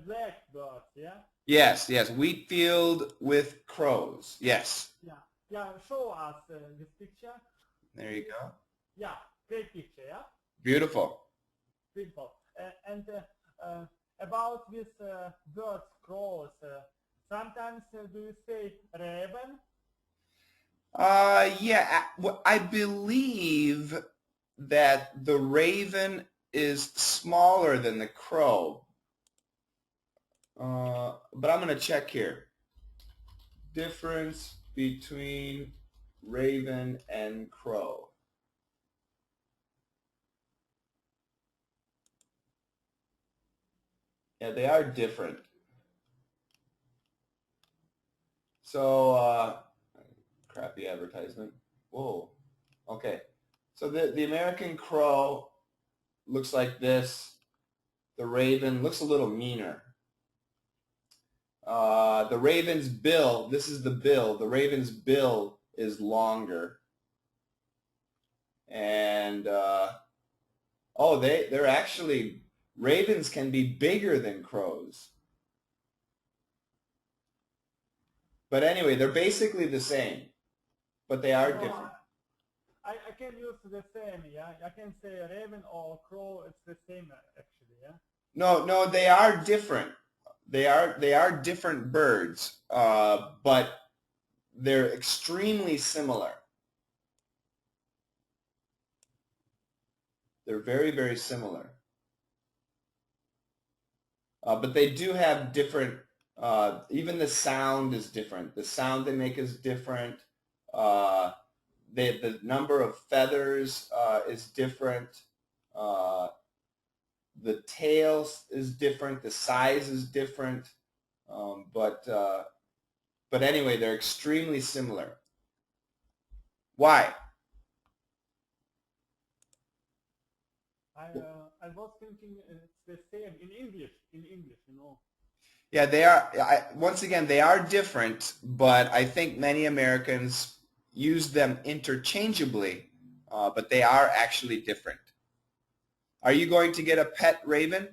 blackbirds, yeah? Yes, yes. Wheat field with crows. Yes. Yeah, yeah, show us this picture, There you please. go. Yeah, great picture, yeah? Beautiful. Beautiful. And about this birds, crows, sometimes do you say raven? Yeah, I believe that the raven is smaller than the crow. But I'm gonna check here. Difference between raven and crow. Yeah, they are different. So, crappy advertisement. Whoa. Okay. So the American crow looks like this. The raven looks a little meaner. The raven's bill, this is the bill. The raven's bill is longer. And, oh, they're actually, ravens can be bigger than crows. But anyway, they're basically the same, but they are No, different. I can use the same, yeah? I can say raven or crow, it's the same actually, yeah? No, no, they are different. They are different birds, but they're extremely similar. They're very, very similar. But they do have different, even the sound is different. The sound they make is different. Uh, the number of feathers is different. Uh, the tail is different. The size is different. But anyway, they're extremely similar. Why? I was thinking it's the same in English, you know. Yeah, they are. Once again, they are different, but I think many Americans use them interchangeably, but they are actually different. Are you going to get a pet raven?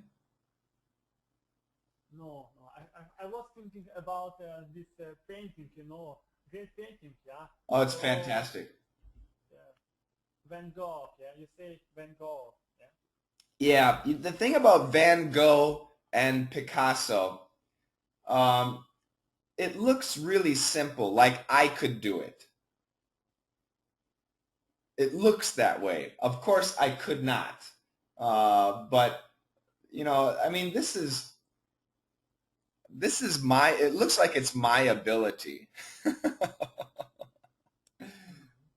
No, no. I was thinking about this painting, you know, great painting, yeah. Oh, it's Oh, fantastic. yeah. Van Gogh, yeah. You say Van Gogh, yeah. Yeah, the thing about Van Gogh and Picasso, um, it looks really simple, like I could do it. It looks that way. Of course, I could not. But you know, I mean, this is my. It looks like it's my ability.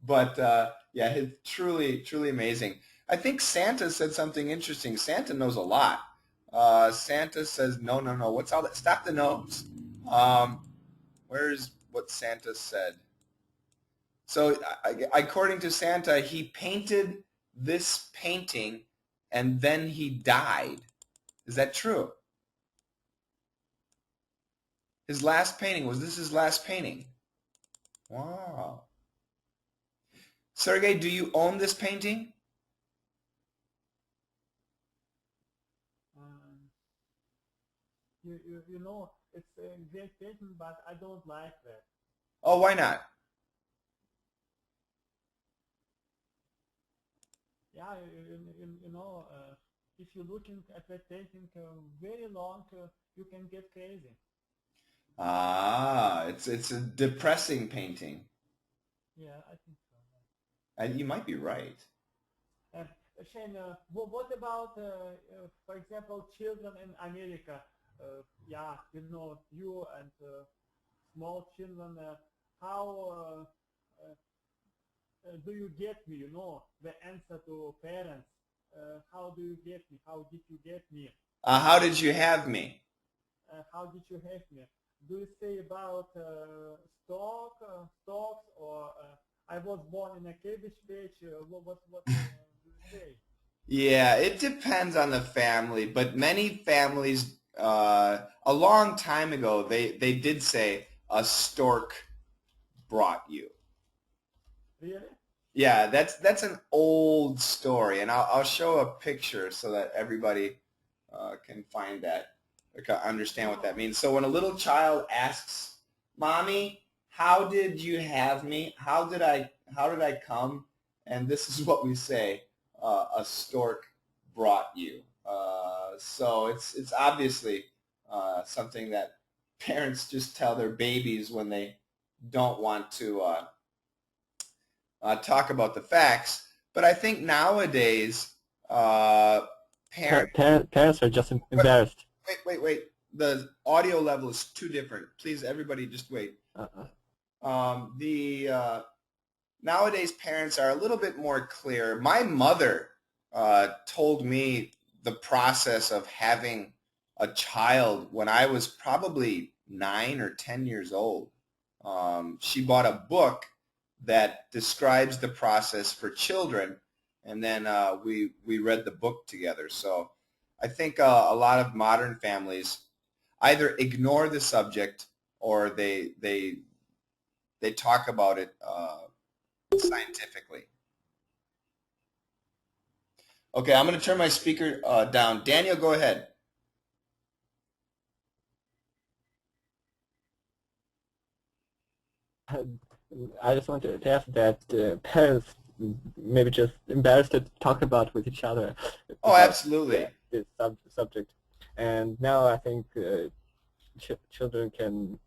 But yeah, it's truly, truly amazing. I think Santa said something interesting. Santa knows a lot. Santa says, no, no, no. What's all that? Stop the nose. Um, where's what Santa said? So according to Santa, he painted this painting and then he died. Is that true? His last painting, was this his last painting? Wow. Sergey, do you own this painting? Um, you know, it's a great painting, but I don't like that. Oh, why not? Yeah, you know, if you're looking at that painting very long, you can get crazy. Ah, it's a depressing painting. Yeah, I think so. You might be right. Shane, what about, for example, children in America? Yeah, you know, you and small children, how do you get me? You know, the answer to parents. How do you get me? How did you get me? How did you have me? How did you have me? Do you say about stocks, or I was born in a cabbage patch? What do you say? Yeah, it depends on the family, but many families, a long time ago, they did say a stork brought you. Really? Yeah, that's an old story, and I'll show a picture so that everybody can find that. understand what that means. So when a little child asks, "Mommy, how did you have me? How did I come?" And this is what we say: "A stork brought you." So it's obviously something that parents just tell their babies when they don't want to talk about the facts. But I think nowadays Parents are just embarrassed. Wait. The audio level is too different. Please, everybody, just wait. Nowadays parents are a little bit more clear. My mother told me the process of having a child when I was probably 9 or 10 years old. She bought a book that describes the process for children, and then we read the book together. So I think a lot of modern families either ignore the subject or they talk about it scientifically. Okay, I'm going to turn my speaker down. Daniel, go ahead. I just want to ask that parents maybe just embarrassed to talk about with each other. Oh, absolutely. This subject, and now I think children can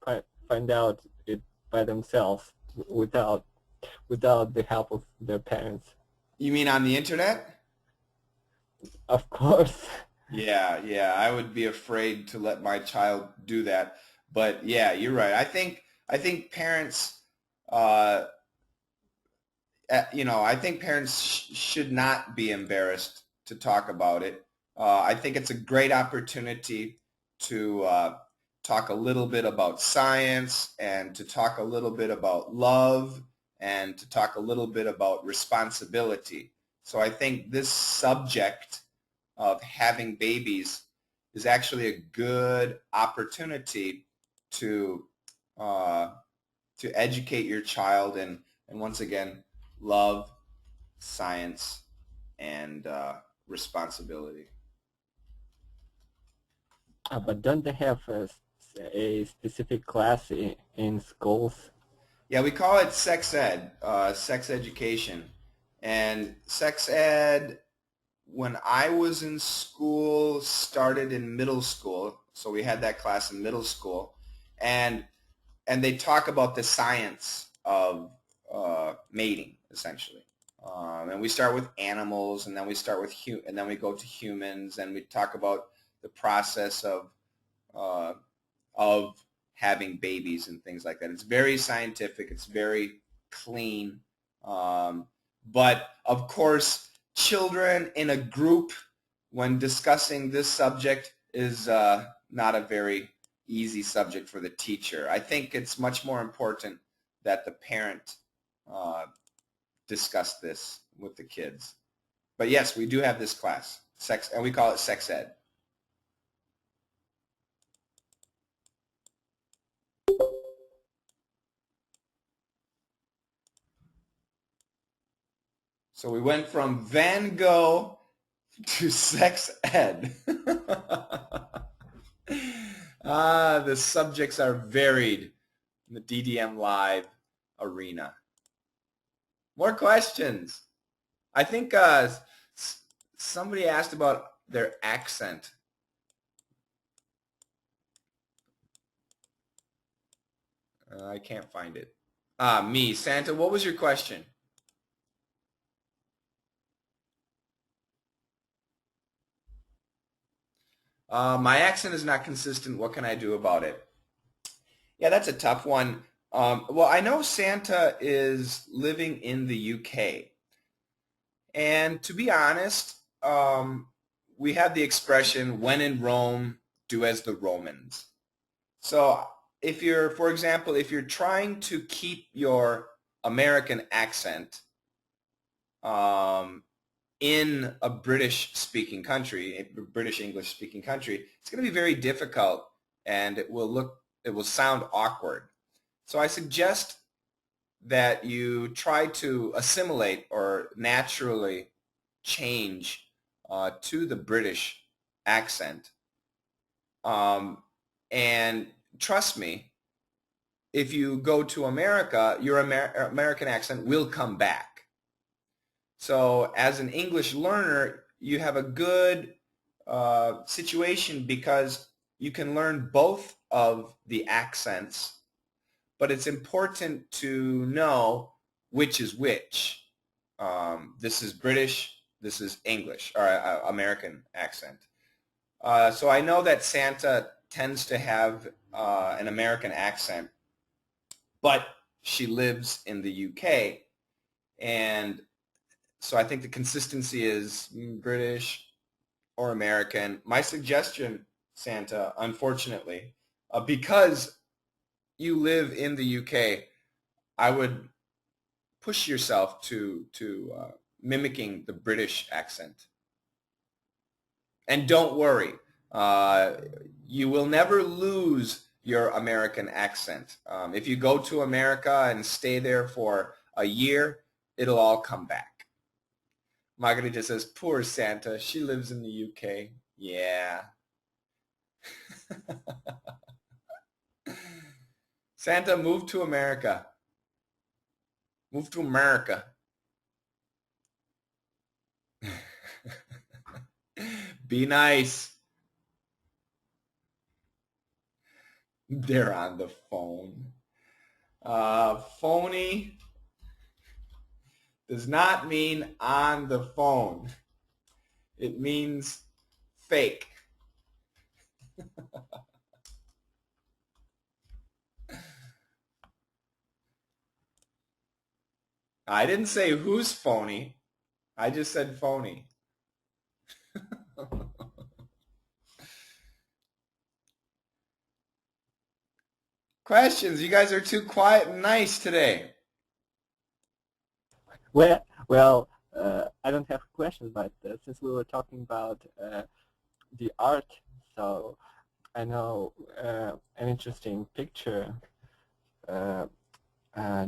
find out it by themselves without the help of their parents. You mean on the internet? Of course. Yeah, I would be afraid to let my child do that. But yeah, you're right. I think parents, I think parents should not be embarrassed to talk about it. I think it's a great opportunity to talk a little bit about science and to talk a little bit about love and to talk a little bit about responsibility. So I think this subject of having babies is actually a good opportunity to educate your child and once again love, science, and responsibility. But don't they have a specific class in schools? Yeah, we call it sex ed, sex education. And sex ed, when I was in school, started in middle school. So we had that class in middle school. And they talk about the science of mating, essentially. And we start with animals, and then we start with and then we go to humans, and we talk about the process of having babies and things like that. It's very scientific. It's very clean. But of course, children in a group when discussing this subject is not a very easy subject for the teacher. I think it's much more important that the parent discuss this with the kids. But yes, we do have this class, and we call it sex ed. So we went from Van Gogh to sex ed. The subjects are varied in the DDM Live arena. More questions. I think somebody asked about their accent. I can't find it. Me. Santa, what was your question? My accent is not consistent. What can I do about it? Yeah, that's a tough one. Well, I know Santa is living in the UK. And to be honest, we have the expression, when in Rome, do as the Romans. So if you're, for example, if you're trying to keep your American accent in a British-speaking country, a British English-speaking country, it's going to be very difficult, and it will sound awkward. So I suggest that you try to assimilate or naturally change to the British accent. And trust me, if you go to America, your American accent will come back. So as an English learner, you have a good situation because you can learn both of the accents, but it's important to know which is which. This is British, this is English, or American accent. So I know that Santa tends to have an American accent, but she lives in the UK, and so I think the consistency is British or American. My suggestion, Santa, unfortunately, because you live in the UK, I would push yourself to mimicking the British accent. And don't worry, you will never lose your American accent. If you go to America and stay there for a year, it'll all come back. Margarita says, poor Santa, she lives in the UK. Yeah. Santa, move to America. Move to America. Be nice. They're on the phone. Phony does not mean on the phone. It means fake. I didn't say who's phony. I just said phony. Questions? You guys are too quiet and nice today. Well, I don't have questions, but since we were talking about the art, so I know an interesting picture.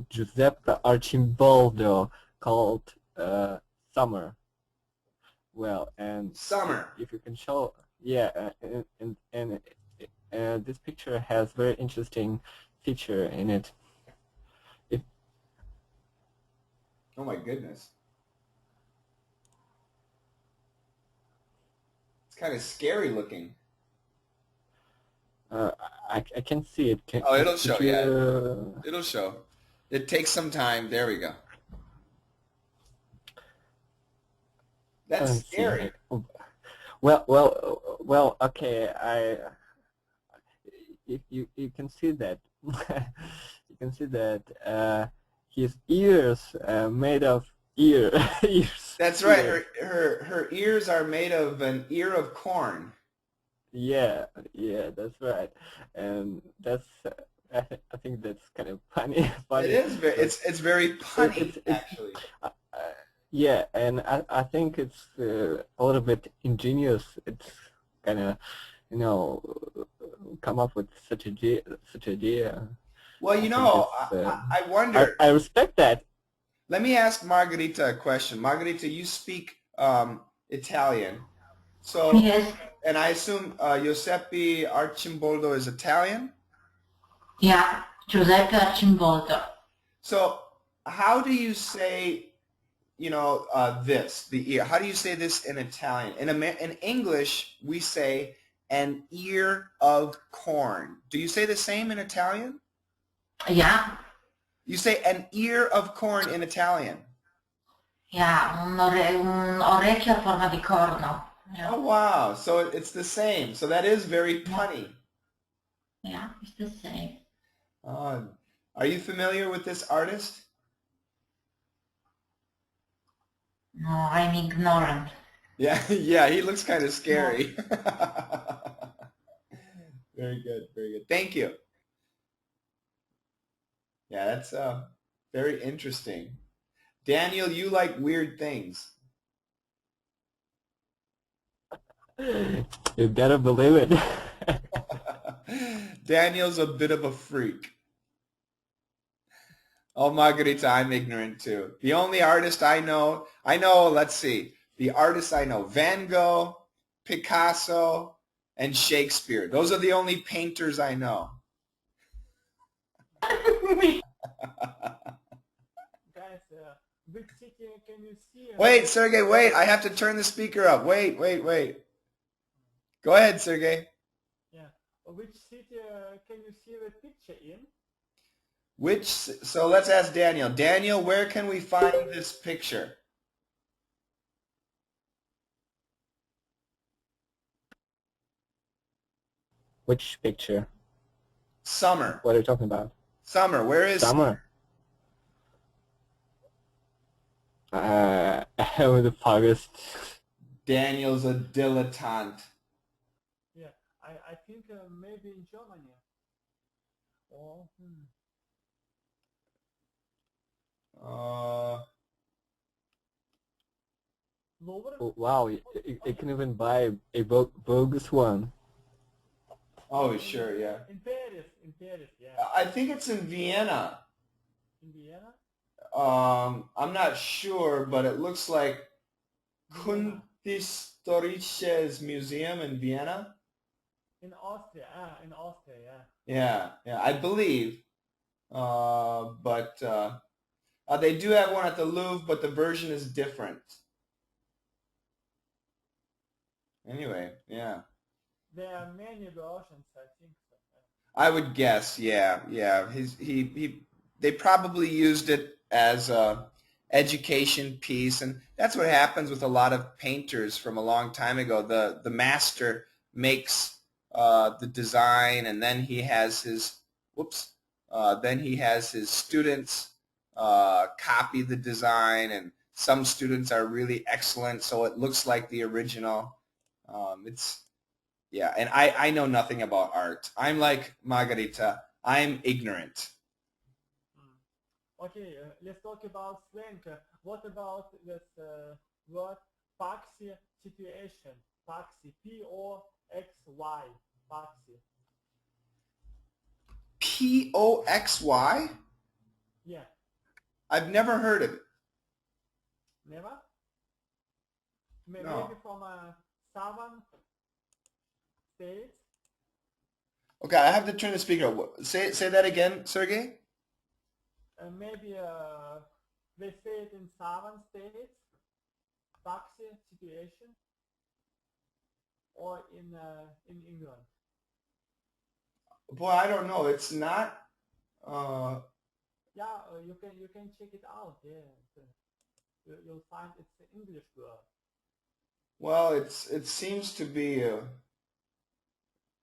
Giuseppe Arcimboldo called Summer. Well, and Summer. if you can show, yeah, and this picture has very interesting feature in it. Oh my goodness. It's kind of scary looking. I can see it. Oh, it'll show, yeah. you, It'll show. It takes some time. There we go. That's scary. Well. Okay. You can see that. You can see that his ears made of ears. That's right. Her ears are made of an ear of corn. Yeah, that's right, and that's I think that's kind of funny. It is very. It's very punny, actually. Yeah, and I think it's a little bit ingenious. It's kind of, come up with such idea. Well, I wonder. I respect that. Let me ask Margarita a question. Margarita, you speak Italian, so Yes. and I assume Giuseppe Arcimboldo is Italian. Yeah, Giuseppe Arcimboldo. So how do you say, this, the ear? How do you say this in Italian? In English, we say an ear of corn. Do you say the same in Italian? Yeah. You say an ear of corn in Italian. Yeah, un orecchio a forma di corno. Yeah. Oh, wow. So it's the same. So that is very punny. Yeah, it's the same. Are you familiar with this artist? No, I'm ignorant. Yeah, yeah, he looks kind of scary. Very good, very good. Thank you. Yeah, that's very interesting. Daniel, you like weird things. You better believe it. Daniel's a bit of a freak. Oh, Margarita, I'm ignorant too. The only artist I know, let's see, the artists I know, Van Gogh, Picasso, and Shakespeare. Those are the only painters I know. Guys, which city can you see? Wait, Sergey, wait. I have to turn the speaker up. Wait. Go ahead, Sergey. Yeah. Which city can you see the picture in? So let's ask Daniel. Daniel, where can we find this picture? Which picture? Summer. What are you talking about? Summer. Where is Summer. In the forest. Daniel's a dilettante. Yeah, I think maybe in Germany. Or Lower? Oh, wow, you can even buy a bogus one. Oh, sure, yeah. In Paris, yeah. I think it's in Vienna. In Vienna? I'm not sure, but it looks like Vienna. Kunsthistorisches Museum in Vienna. In Austria, yeah. Yeah, I believe. But they do have one at the Louvre, but the version is different. Anyway, yeah. There are many versions, I think so. I would guess, yeah. They probably used it as a education piece, and that's what happens with a lot of painters from a long time ago. The master makes the design, and then he has his students copy the design, and some students are really excellent, so it looks like the original. And I know nothing about art. I'm like Margarita. I'm ignorant. Okay, let's talk about slang. What about this word Paxi situation? Paxi, P-O-X-Y, Paxi. P-O-X-Y? Yeah. I've never heard of it. Never? No. Maybe from southern states? Okay, I have to turn the speaker up. Say that again, Sergey? Maybe they say it in southern states, Paxi situation, or in England. Boy, I don't know. It's not. Yeah, you can check it out. Yeah, you'll find it's an English word. Well, it seems to be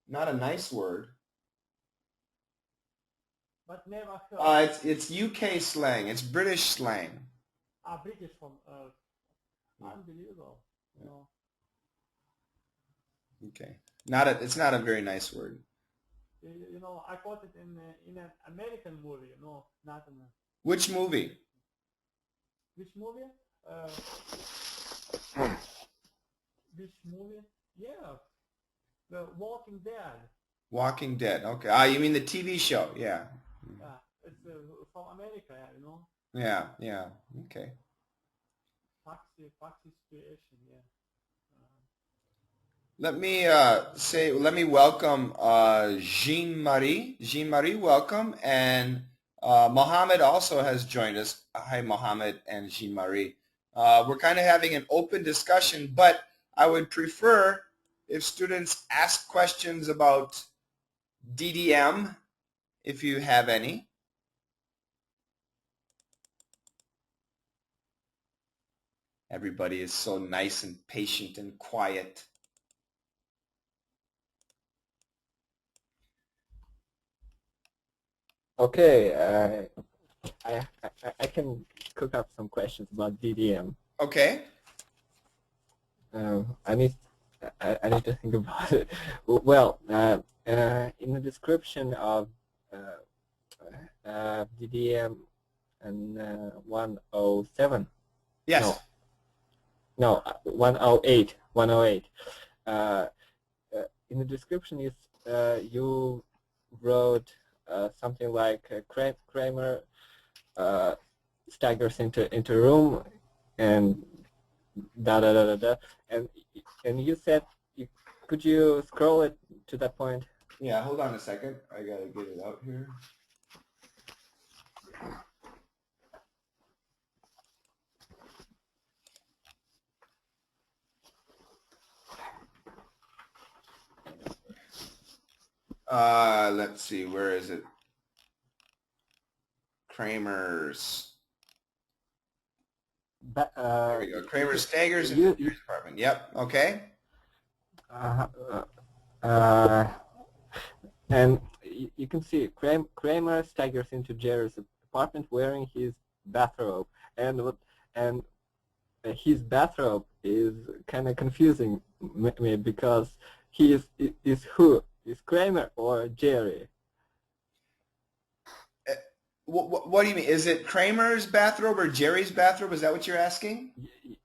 not a nice word. But never heard. It's UK slang. It's British slang. British from unbelievable. You know. Okay. It's not a very nice word. You know, I got it in an American movie. No, not in a... Which movie? Which movie? Which movie? Yeah, The Walking Dead. Walking Dead. Okay. You mean the TV show? Yeah. It's from America, you know. Yeah. Okay. Paxi situation, yeah. Let me welcome Jean-Marie. Jean-Marie, welcome. And Mohammed also has joined us. Hi, Mohammed and Jean-Marie. We're kind of having an open discussion, but I would prefer if students ask questions about DDM, if you have any. Everybody is so nice and patient and quiet. Okay, I can cook up some questions about DDM. Okay. I need to think about it. Well, in the description of DDM and 107. Yes. No, 108. 108. In the description, you wrote something like Kramer staggers into room and and you said Could you scroll it to that point? Yeah, hold on a second. I gotta get it out here. Let's see, where is it? Kramer's. There we go. Kramer's Staggers in the department. Yep. Okay. And you can see Kramer staggers into Jerry's apartment wearing his bathrobe, and his bathrobe is kind of confusing me because he is who? Is Kramer or Jerry? What do you mean? Is it Kramer's bathrobe or Jerry's bathrobe? Is that what you're asking?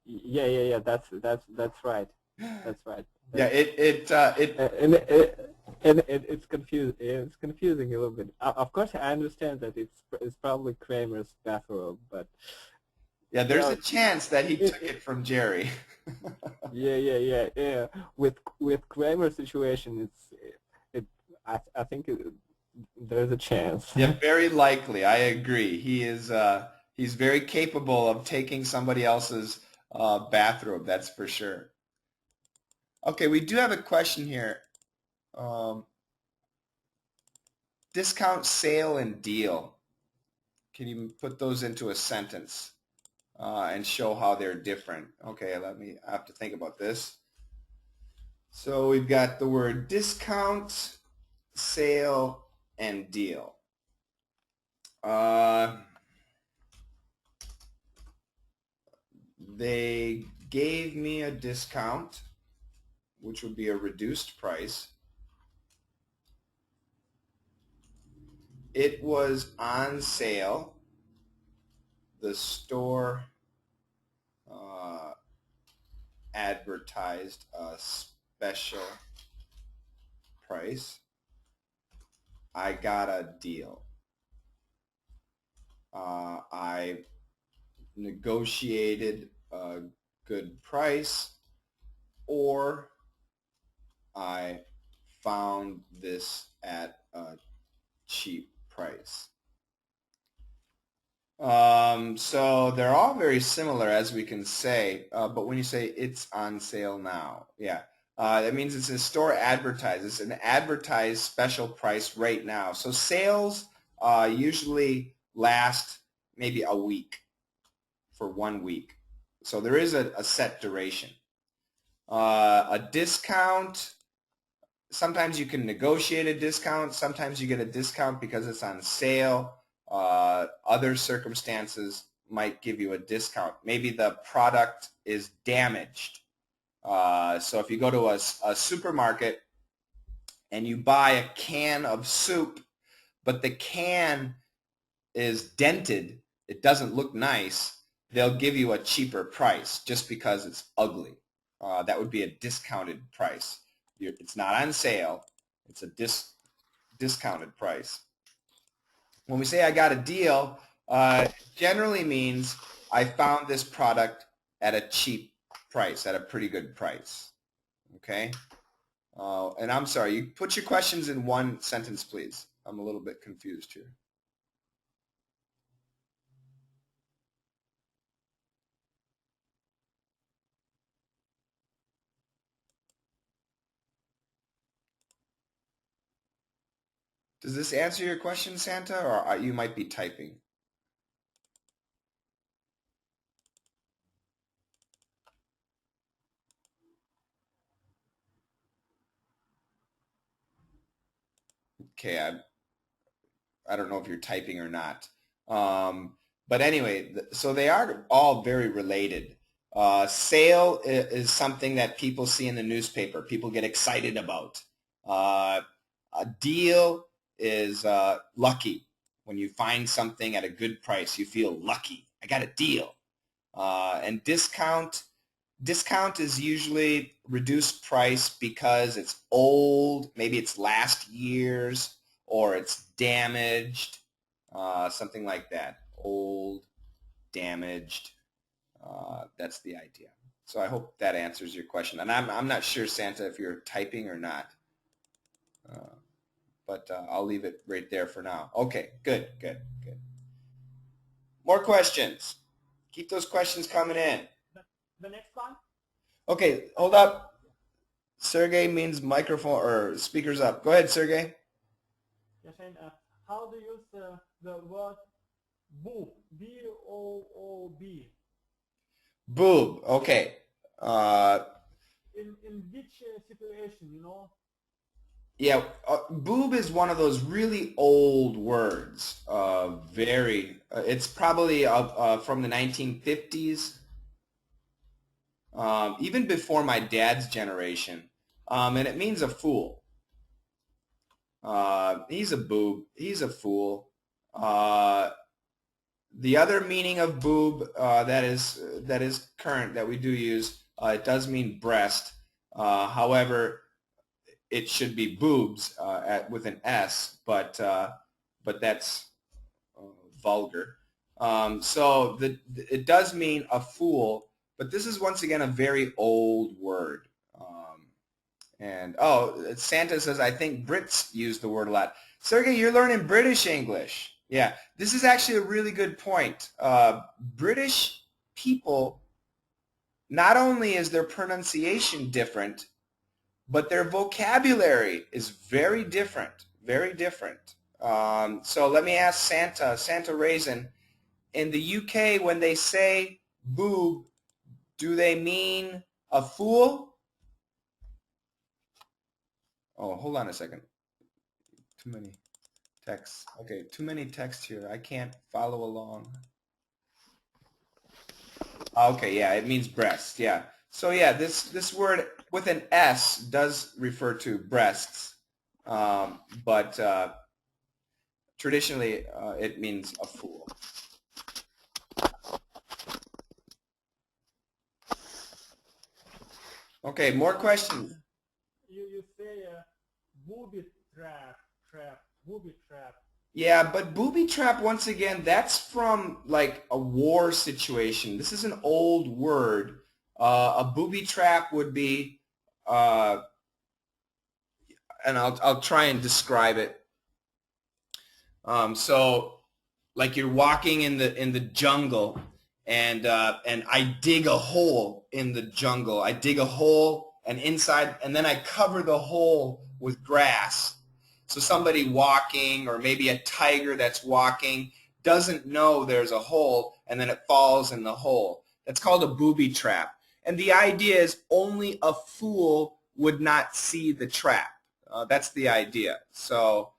Yeah. That's right. That's right. Yeah. It's confusing. It's confusing a little bit. Of course, I understand that it's probably Kramer's bathrobe, but yeah, there's a chance that he took it from Jerry. Yeah. With Kramer's situation, I think there's a chance. Yeah, very likely. I agree. He's very capable of taking somebody else's bathrobe. That's for sure. Okay, we do have a question here. Discount, sale, and deal. Can you put those into a sentence and show how they're different? Okay, I have to think about this. So we've got the word discount, sale, and deal. They gave me a discount, which would be a reduced price. It was on sale. The store advertised a special price. I got a deal. I negotiated a good price, or I found this at a cheap price. So they're all very similar, as we can say, but when you say it's on sale now, yeah, that means it's a store advertised. It's an advertised special price right now. So sales usually last maybe a week, for 1 week. So there is a set duration. A discount, sometimes you can negotiate a discount. Sometimes you get a discount because it's on sale. Other circumstances might give you a discount. Maybe the product is damaged. So if you go to a supermarket and you buy a can of soup, but the can is dented, it doesn't look nice, they'll give you a cheaper price just because it's ugly. That would be a discounted price. It's not on sale. It's a discounted price. When we say I got a deal, generally means I found this product at a cheap price, at a pretty good price. Okay? And I'm sorry, you put your questions in one sentence, please. I'm a little bit confused here. Does this answer your question, Santa, or you might be typing? Okay, I don't know if you're typing or not. But anyway, so they are all very related. Sale is something that people see in the newspaper. People get excited about. A deal is lucky. When you find something at a good price, you feel lucky. I got a deal. And discount is usually reduced price because it's old, maybe it's last year's, or it's damaged, something like that. Old, damaged, that's the idea. So I hope that answers your question. And I'm not sure, Santa, if you're typing or not. But I'll leave it right there for now. Okay, good. More questions. Keep those questions coming in. The next one? Okay, hold up. Sergey means microphone or speakers up. Go ahead, Sergey. Yeah, Shane, how do you use the word boob? B-O-O-B. Boob. Okay. In which situation, you know? Yeah, boob is one of those really old words. It's probably from the 1950s, even before my dad's generation, and it means a fool. He's a boob. He's a fool. The other meaning of boob that is current that we do use, it does mean breast. However, it should be boobs with an S, but that's vulgar. So it does mean a fool, but this is once again a very old word. And Santa says, I think Brits use the word a lot. Sergey, you're learning British English. Yeah, this is actually a really good point. British people, not only is their pronunciation different, but their vocabulary is very different, very different. So let me ask Santa Raisin, in the UK, when they say boob, do they mean a fool? Oh, hold on a second. Too many texts. Okay, too many texts here. I can't follow along. Okay, yeah, it means breast, yeah. So yeah, this word with an S does refer to breasts, but traditionally it means a fool. Okay, more questions. You say booby trap, booby trap. Yeah, but booby trap, once again, that's from like a war situation. This is an old word. A booby trap would be, and I'll try and describe it. So, like you're walking in the jungle, and I dig a hole in the jungle. I dig a hole, and inside, and then I cover the hole with grass. So somebody walking, or maybe a tiger that's walking, doesn't know there's a hole, and then it falls in the hole. That's called a booby trap. And the idea is only a fool would not see the trap. That's the idea. So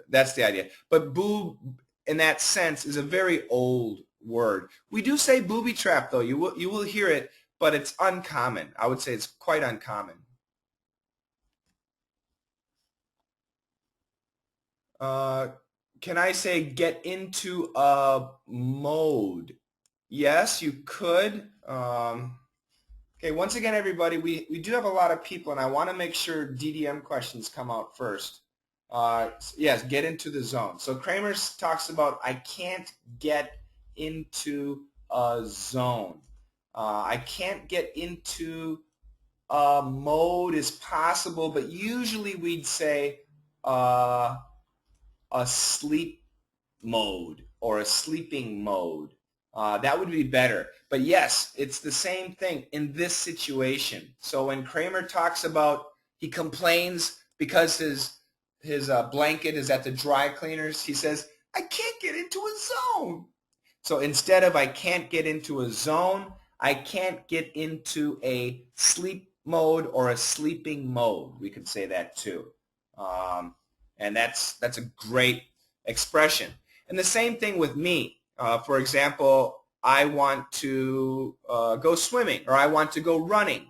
that's the idea. But boob, in that sense, is a very old word. We do say booby trap, though. You will hear it, but it's uncommon. I would say it's quite uncommon. Can I say get into a mode? Yes, you could. Okay, once again, everybody, we do have a lot of people, and I want to make sure DDM questions come out first. Yes, get into the zone. So Kramer talks about, I can't get into a zone. I can't get into a mode is possible, but usually we'd say a sleep mode or a sleeping mode. That would be better. But yes, it's the same thing in this situation. So when Kramer talks about, he complains because his blanket is at the dry cleaners, he says, I can't get into a zone. So instead of I can't get into a zone, I can't get into a sleep mode or a sleeping mode. We could say that too. And that's a great expression. And the same thing with me. For example, I want to go swimming, or I want to go running.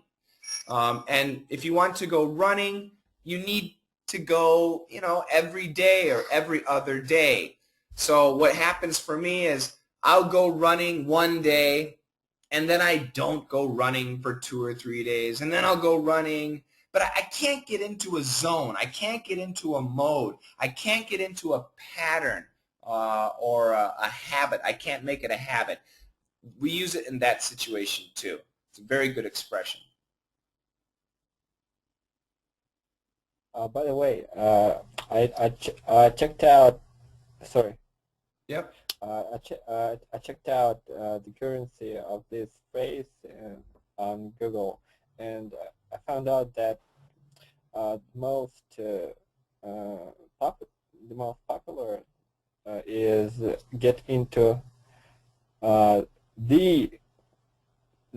And if you want to go running, you need to go, every day or every other day. So what happens for me is I'll go running one day, and then I don't go running for 2 or 3 days, and then I'll go running. But I can't get into a zone. I can't get into a mode. I can't get into a pattern or a habit. I can't make it a habit. we use it in that situation too. It's a very good expression. By the way, I checked out. Sorry. Yep. I checked out the currency of this phrase on Google, and I found out that the most popular is get into the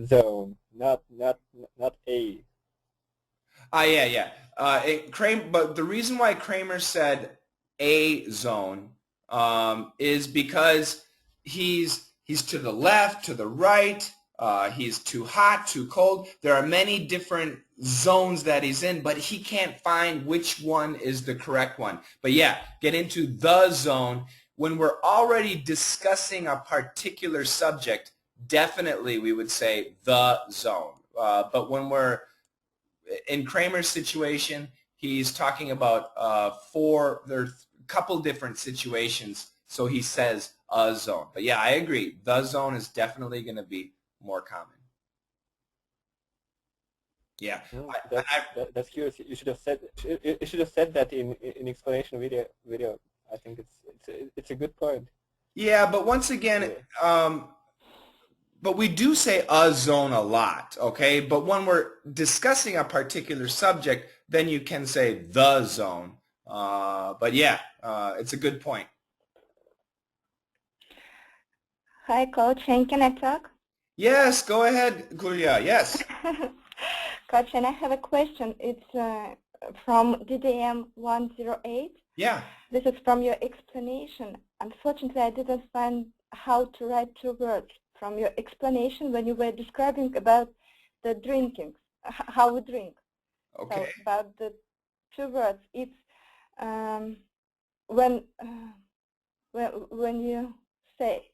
zone, not a. Yeah. But the reason why Kramer said a zone is because he's to the left, to the right. He's too hot, too cold. There are many different zones that he's in, but he can't find which one is the correct one. But yeah, get into the zone. When we're already discussing a particular subject, definitely we would say the zone. But when we're in Kramer's situation, he's talking about there's a couple different situations, so he says a zone. But yeah, I agree. The zone is definitely going to be more common. Yeah. No, that's curious. You should have said that in explanation video. I think it's a good point. Yeah, but once again, but we do say a zone a lot, okay? But when we're discussing a particular subject, then you can say the zone. But yeah, it's a good point. Hi, Coach, and can I talk? Yes, go ahead, Julia. Yes. Coach, and I have a question. It's from DDM 108. Yeah. This is from your explanation. Unfortunately, I didn't find how to write two words from your explanation when you were describing about the drinking, how we drink. Okay. So about the two words, it's when you say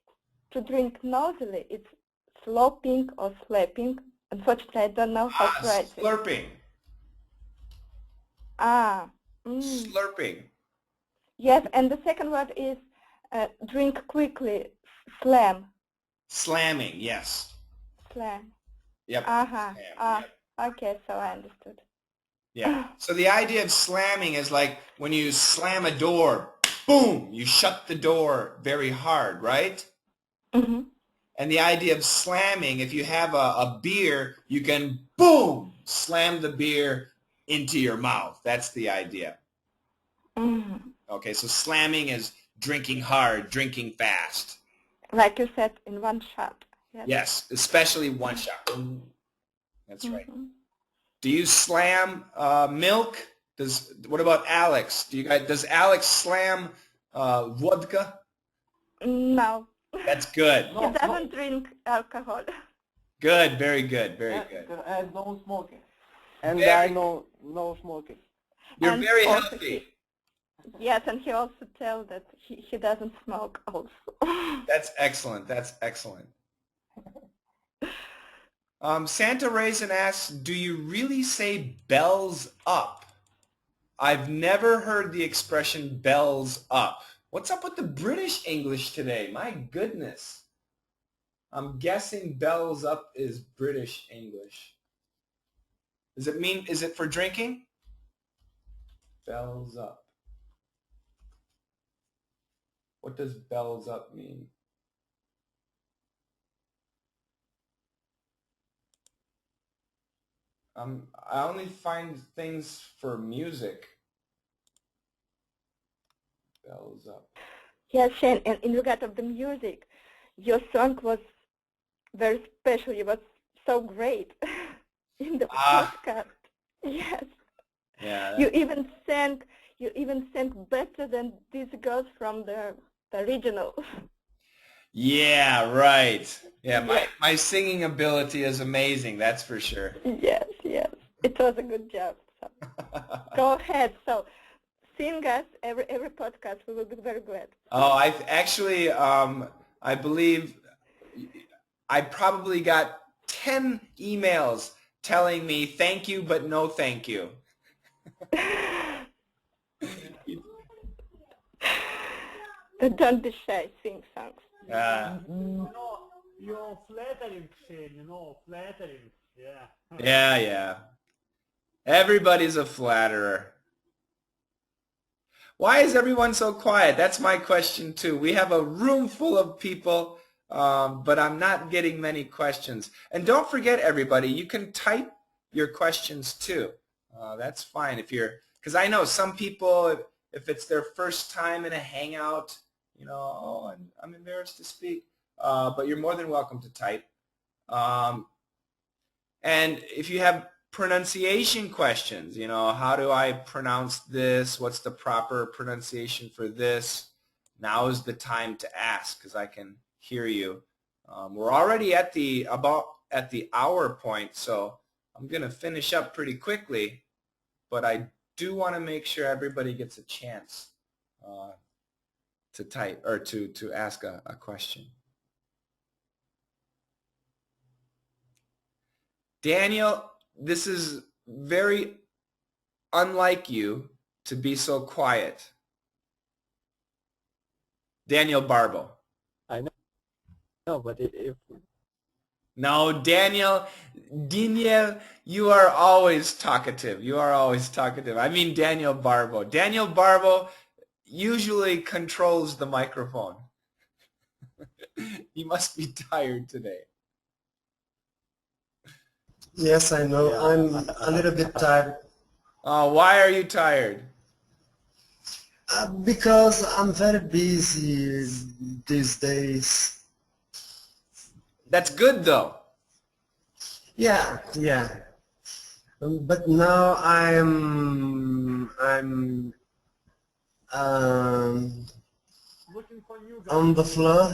to drink noisily, it's sloping or slapping. Unfortunately, I don't know how to write it. Slurping. Slurping. Yes, and the second word is drink quickly, slam. Slamming, yes. Slam. Yep. Uh-huh. Slam, yep. Okay, so I understood. Yeah. So the idea of slamming is like when you slam a door, boom, you shut the door very hard, right? Mm-hmm. And the idea of slamming, if you have a beer, you can, boom, slam the beer into your mouth. That's the idea. Mm-hmm. Okay, so slamming is drinking hard, drinking fast. Like you said, in one shot. Yes, especially one shot. That's right. Mm-hmm. Do you slam milk? What about Alex? Does Alex slam vodka? No. That's good. He doesn't drink alcohol. Good, very good, very good. And no smoking. And Very- no smoking. You're And very also healthy. Yes, and he also tells that he doesn't smoke also. That's excellent. That's excellent. Santa Raisin asks, do you really say bells up? I've never heard the expression bells up. What's up with the British English today? My goodness. I'm guessing bells up is British English. Is it for drinking? Bells up. What does bells up mean? I only find things for music. Bells up. Yes, Shane, and in regard of the music, your song was very special. It was so great in the podcast. Yes. Yeah. You even sang better than these girls from the original. Yeah, right. Yeah, my singing ability is amazing, that's for sure. Yes. It was a good job. So. Go ahead. So sing us every podcast. We will be very glad. Oh, I believe I probably got 10 emails telling me thank you, but no thank you. Don't be shy. Sing songs. You're flattering, Shane, you know, flattering. Yeah. Yeah, yeah. Everybody's a flatterer. Why is everyone so quiet? That's my question too. We have a room full of people, but I'm not getting many questions. And don't forget, everybody, you can type your questions too. That's fine if you're, because I know some people, if it's their first time in a hangout, you know, oh, I'm embarrassed to speak, but you're more than welcome to type. And if you have pronunciation questions, you know, how do I pronounce this? What's the proper pronunciation for this? Now is the time to ask because I can hear you. We're already at the hour point, so I'm going to finish up pretty quickly, but I do want to make sure everybody gets a chance to type or to ask a question. Daniel, this is very unlike you to be so quiet. Daniel Barbo. I know. No, but if No, Daniel, you are always talkative. You are always talkative. I mean Daniel Barbo. Daniel Barbo usually controls the microphone. He must be tired today. Yes, I know. Yeah. I'm a little bit tired Why are you tired? because I'm very busy these days. That's good though. Yeah, yeah. But now I'm Looking for you guys. on the floor,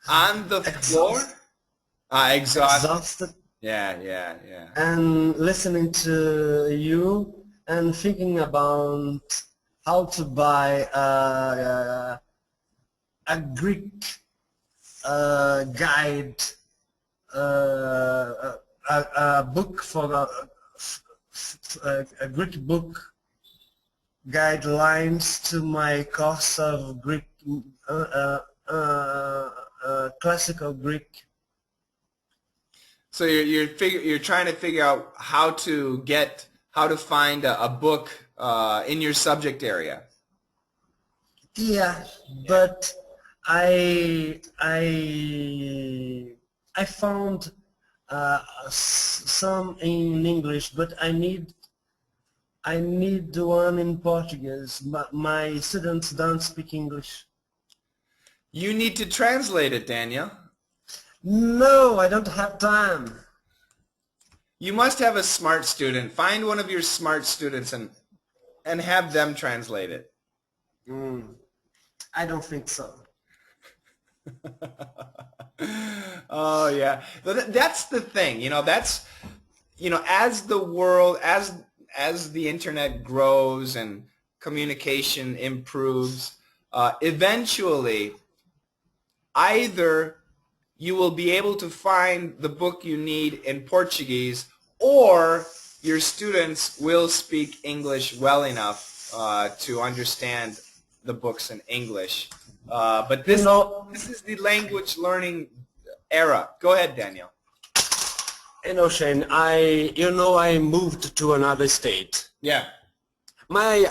On the floor? Exhausted. exhausted, Yeah. and listening to you and thinking about how to buy a Greek guide, a book for a Greek book, guidelines to my course of Greek, classical Greek. So you're trying to figure out how to find a book in your subject area. Yeah, but I found some in English, but I need one in Portuguese. My students don't speak English. You need to translate it, Daniel. No, I don't have time. You must have a smart student. Find one of your smart students and have them translate it. I don't think so. Oh yeah, that's the thing. You know, that's, you know, as the world, as the internet grows and communication improves, eventually, either you will be able to find the book you need in Portuguese, or your students will speak English well enough to understand the books in English. But this is the language learning era. Go ahead, Daniel. You know, Shane, I moved to another state. Yeah. My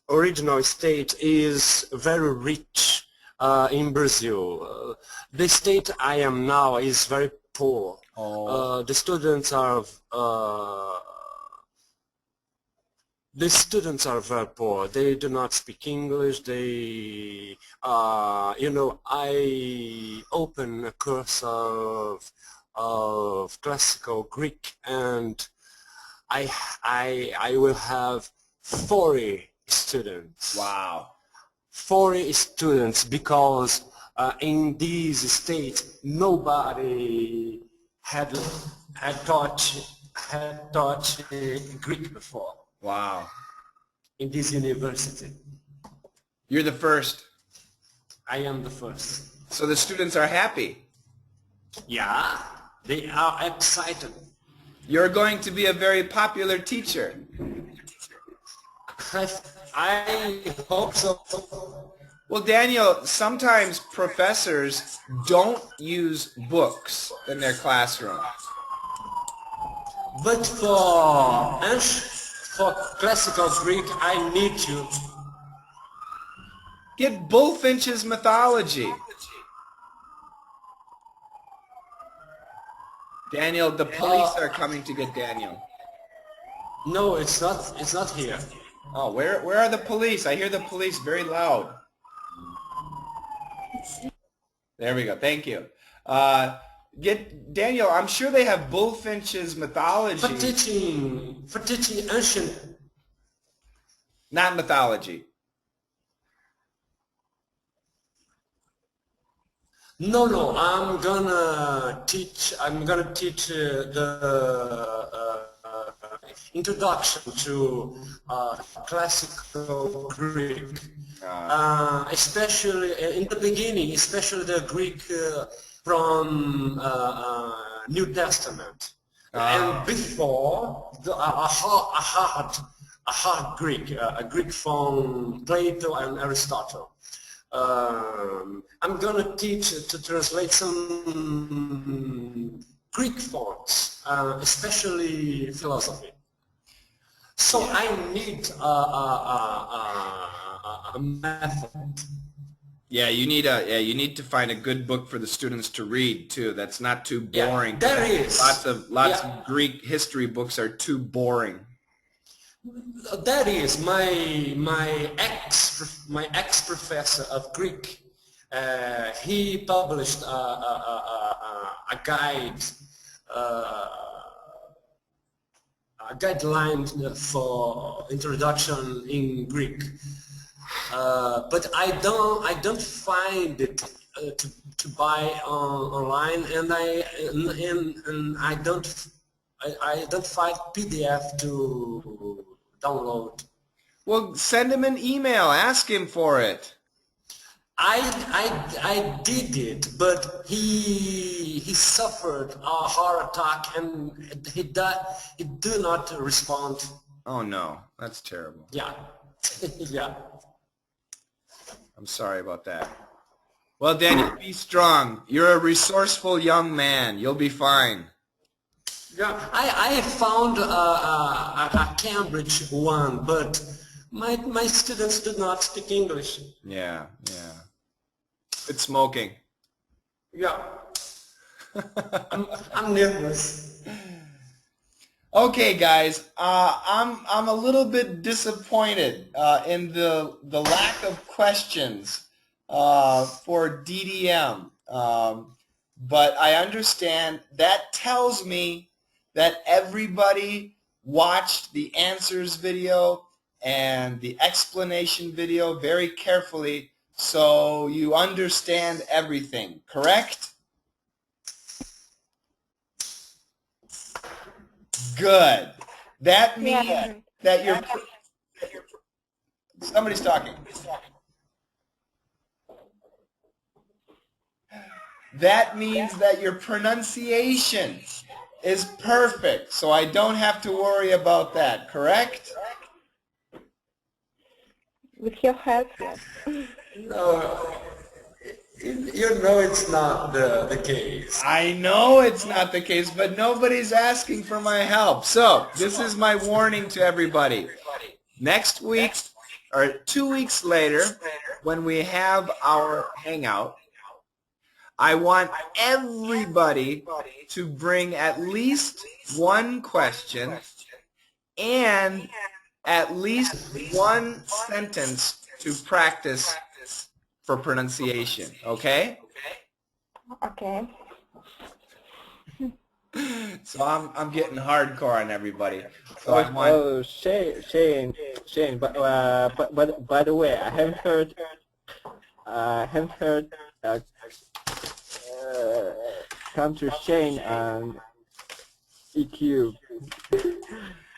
original state is very rich in Brazil. The state I am now is very poor. Oh. The students are very poor. They do not speak English. They, you know, I open a course of classical Greek, and I will have 40 students. Wow. 40 students, because in this state nobody had taught Greek before. Wow. In this university, You're the first. I am the first. So the students are happy. Yeah, they are excited. You're going to be a very popular teacher. I hope so. Well, Daniel, sometimes professors don't use books in their classroom. But for classical Greek, I need to. Get Bullfinch's mythology. Daniel, the police are coming to get Daniel. No, it's not. It's not here. Oh, where are the police? I hear the police very loud. There we go. Thank you. Get Daniel. I'm sure they have Bullfinch's mythology. For teaching ancient. Not mythology. No. I'm gonna teach the introduction to classical Greek. Especially in the beginning, especially the Greek from New Testament, and before a hard Greek, a Greek from Plato and Aristotle. I'm gonna teach to translate some Greek fonts, especially philosophy. So I need a method. Yeah, you need to find a good book for the students to read too. That's not too boring. Yeah, there is. Lots of Greek history books are too boring. That is my ex professor of Greek. He published a guide. A guideline for introduction in Greek, but I don't find it to buy online, and I don't find PDF to download. Well, send him an email. Ask him for it. I did it, but he suffered a heart attack and he do not respond. Oh no, that's terrible. Yeah, yeah. I'm sorry about that. Well, Daniel, be strong. You're a resourceful young man. You'll be fine. Yeah, I found a Cambridge one, but my students do not speak English. Yeah. Quit smoking. Yeah. I'm nervous. Okay, guys. I'm a little bit disappointed in the lack of questions for DDM, but I understand that tells me that everybody watched the answers video and the explanation video very carefully, so you understand everything, correct? Good. That means that you're... Somebody's talking. That means that your pronunciation is perfect, so I don't have to worry about that, correct? With your help, yes. No, you know it's not the case. I know it's not the case, but nobody's asking for my help. So, this is my warning to everybody. Next week, or 2 weeks later, when we have our hangout, I want everybody to bring at least one question and at least one sentence to practice for pronunciation, okay? Okay. So I'm getting hardcore on everybody. So I want. Oh, Shane. But by the way, I haven't heard. Come to Shane on EQ.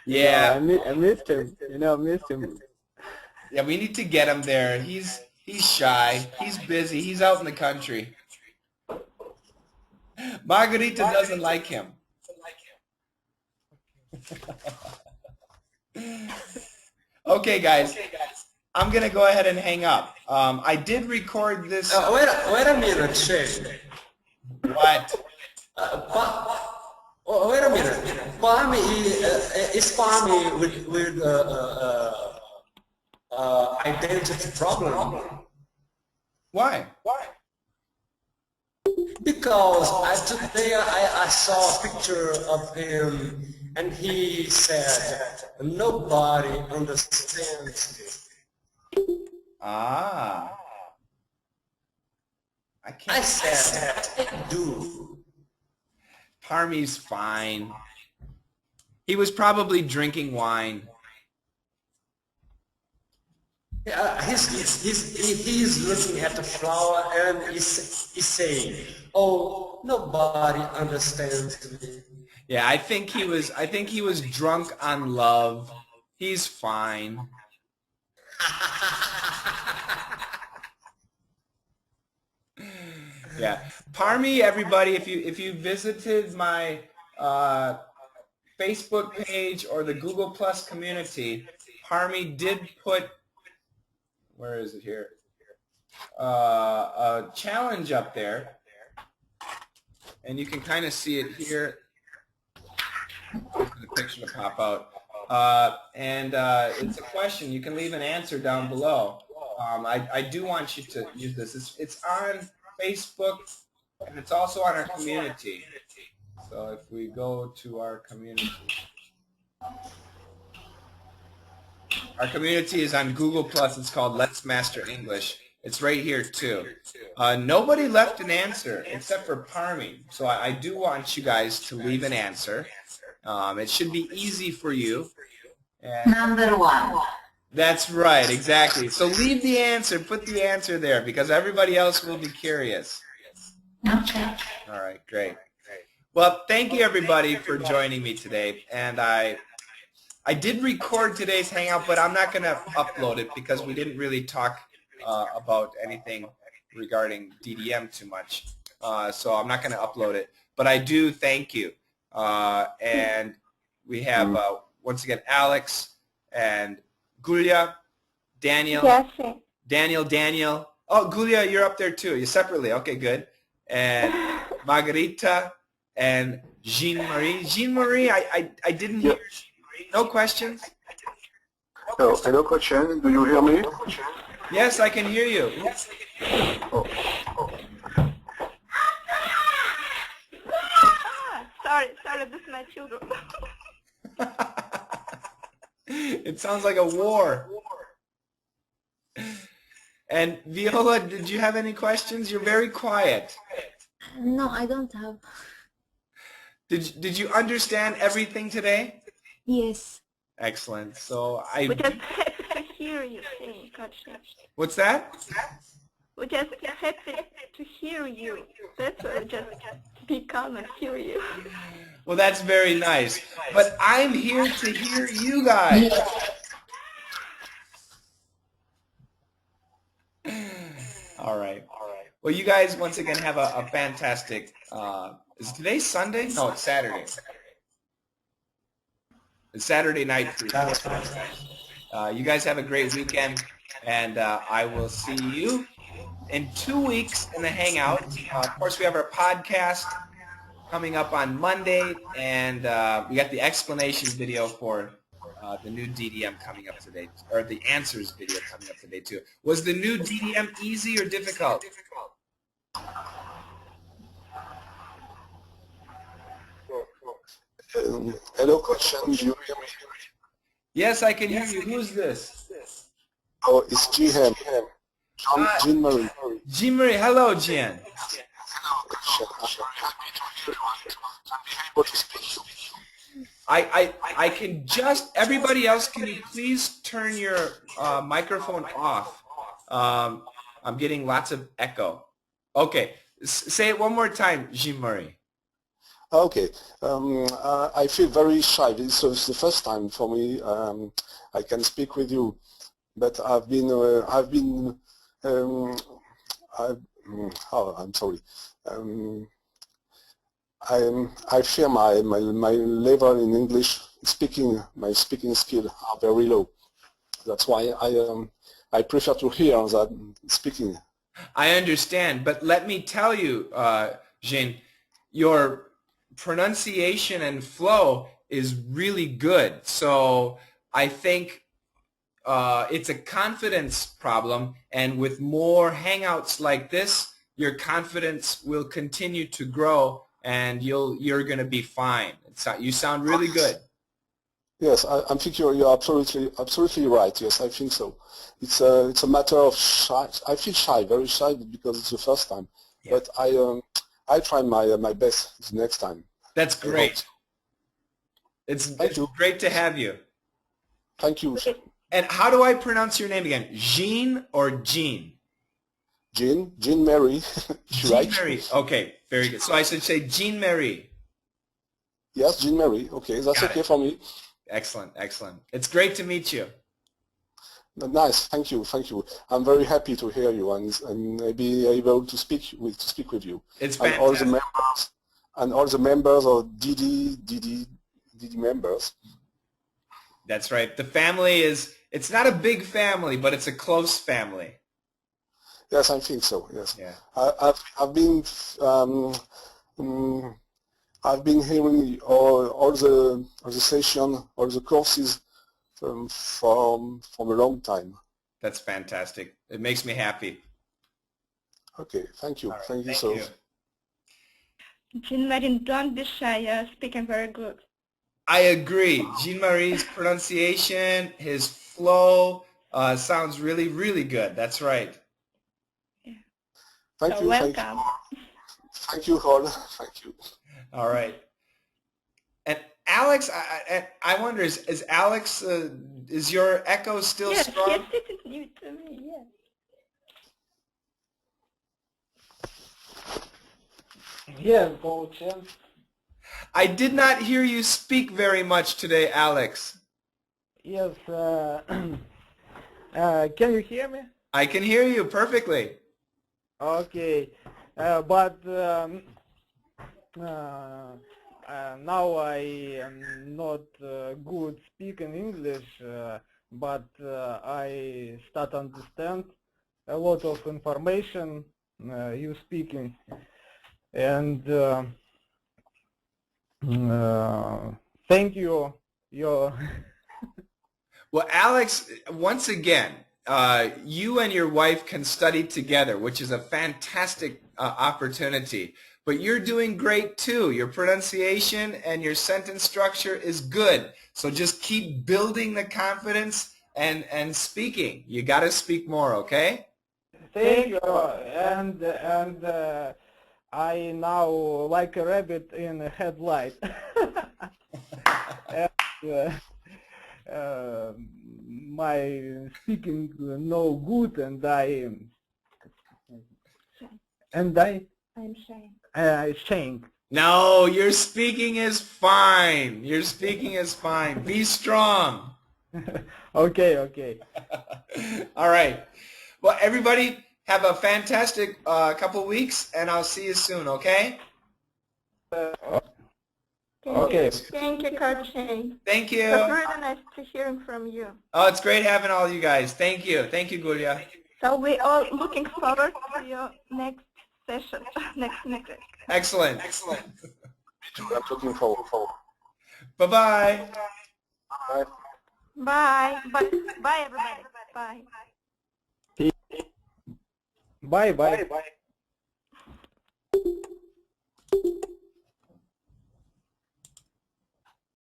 Yeah. I missed him. Missed him. Yeah, we need to get him there. He's shy. He's busy. He's out in the country. Margarita doesn't like him. Okay, guys. I'm going to go ahead and hang up. I did record this. Wait a minute, Shane. What? Wait a minute. Palmy is Palmy with identity problem. Why? Because today I saw a picture of him and he said, nobody understands me. Ah. I said, I do. Parmy's fine. He was probably drinking wine. Yeah, he's looking at the flower and he's saying, "Oh, nobody understands me." Yeah, I think he was drunk on love. He's fine. Yeah, Parmy, everybody, if you visited my Facebook page or the Google Plus community, Parmy did put, where is it here? A challenge up there, and you can kind of see it here. Wait for the picture to pop out. It's a question. You can leave an answer down below. I do want you to use this. It's on Facebook, and it's also on our community. So if we go to our community. Our community is on Google Plus. It's called Let's Master English. It's right here too. Nobody left an answer except for Parmy. So I do want you guys to leave an answer. It should be easy for you. And Number 1. that's right, exactly. So leave the answer, put the answer there, because everybody else will be curious. Okay. All right, great. Well, thank you everybody for joining me today. And I did record today's Hangout, but I'm not going to upload it because we didn't really talk about anything regarding DDM too much. So I'm not going to upload it. But I do thank you. And we have, once again, Alex and Gulia, Daniel. Yes. Daniel. Oh, Gulia, you're up there too. You're separately. Okay, good. And Margarita and Jean-Marie. Jean-Marie, I didn't hear. No questions? Hello, question. Do you hear me? Yes, I can hear you. Oh. Sorry, this is my children. It sounds like a war. And Viola, did you have any questions? You're very quiet. No, I don't have. Did you understand everything today? Yes. Excellent. So We're just happy to hear you sing, Coach. What's that? We're just happy to hear you. That's why we just be calm and hear you. Well, that's very nice. But I'm here to hear you guys. All right. Well, you guys once again have a fantastic. Is today Sunday? No, it's Saturday. It's Saturday night for you. You guys have a great weekend, and I will see you in 2 weeks in the Hangout. Of course, we have our podcast coming up on Monday, and we got the explanation video for the new DDM coming up today, or the answers video coming up today too. Was the new DDM easy or difficult? Hello, question. Do you hear me? Yes, I can hear you. Who's this? Oh, it's Jihan. Jean-Marie. Jean-Marie. Hello, Jean. Hello, question. I'm happy to hear you and be able to speak you. I can just, everybody else, can you please turn your microphone off? I'm getting lots of echo. Okay, say it one more time, Jean-Marie. Okay, I feel very shy. This is the first time for me I can speak with you, but I'm sorry. I feel my level in English speaking, my speaking skills are very low. That's why I prefer to hear than speaking. I understand, but let me tell you, Jin, your pronunciation and flow is really good. So I think it's a confidence problem, and with more hangouts like this, your confidence will continue to grow, and you're going to be fine. You sound really good. Yes, I think you're absolutely right. Yes, I think so. It's a matter of shy. I feel shy, very shy, because it's the first time. Yeah. But I try my best the next time. That's great. It's great to have you. Thank you. And how do I pronounce your name again? Jean or Jean? Jean Marie. Jean Marie. Okay, very good. So I should say Jean Marie. Yes, Jean Marie. Okay, that's okay for me. Excellent, excellent. It's great to meet you. Nice, thank you. I'm very happy to hear you and be able to speak with you. It's fantastic. And all the members of DD members. That's right. The family it's not a big family, but it's a close family. Yes, I think so. Yes. Yeah. I've been hearing all the session, all the courses from a long time. That's fantastic. It makes me happy. Okay, thank you. Right, thank you. Jean-Marie, don't be shy. You're speaking very good. I agree. Jean-Marie's pronunciation, his flow sounds really, really good. That's right. Yeah. Thank you. Welcome. Thank you all. Thank you. All right. And Alex, I wonder, is Alex, is your echo still strong? Yes, sitting new to me, yes. Yes, coach. I did not hear you speak very much today, Alex. Yes. Can you hear me? I can hear you perfectly. Okay, but now I am not good speaking English, but I start understand a lot of information you speaking, and thank you. Well, Alex, once again, you and your wife can study together, which is a fantastic opportunity. But you're doing great too. Your pronunciation and your sentence structure is good. So just keep building the confidence and speaking. You got to speak more, okay? Thank you. And I now like a rabbit in a headlight. And, my speaking no good, and I'm shying. No, your speaking is fine. Your speaking is fine. Be strong. Okay. All right. Well, everybody, have a fantastic couple weeks, and I'll see you soon, okay? Okay. Thank you, Coach Shane. Thank you. It was really nice to hearing from you. Oh, it's great having all you guys. Thank you. Thank you, Gulia. So we're all looking forward to your next session, next. Excellent. Me too. I'm looking forward. Bye-bye. Bye. Bye, everybody. Bye. Bye.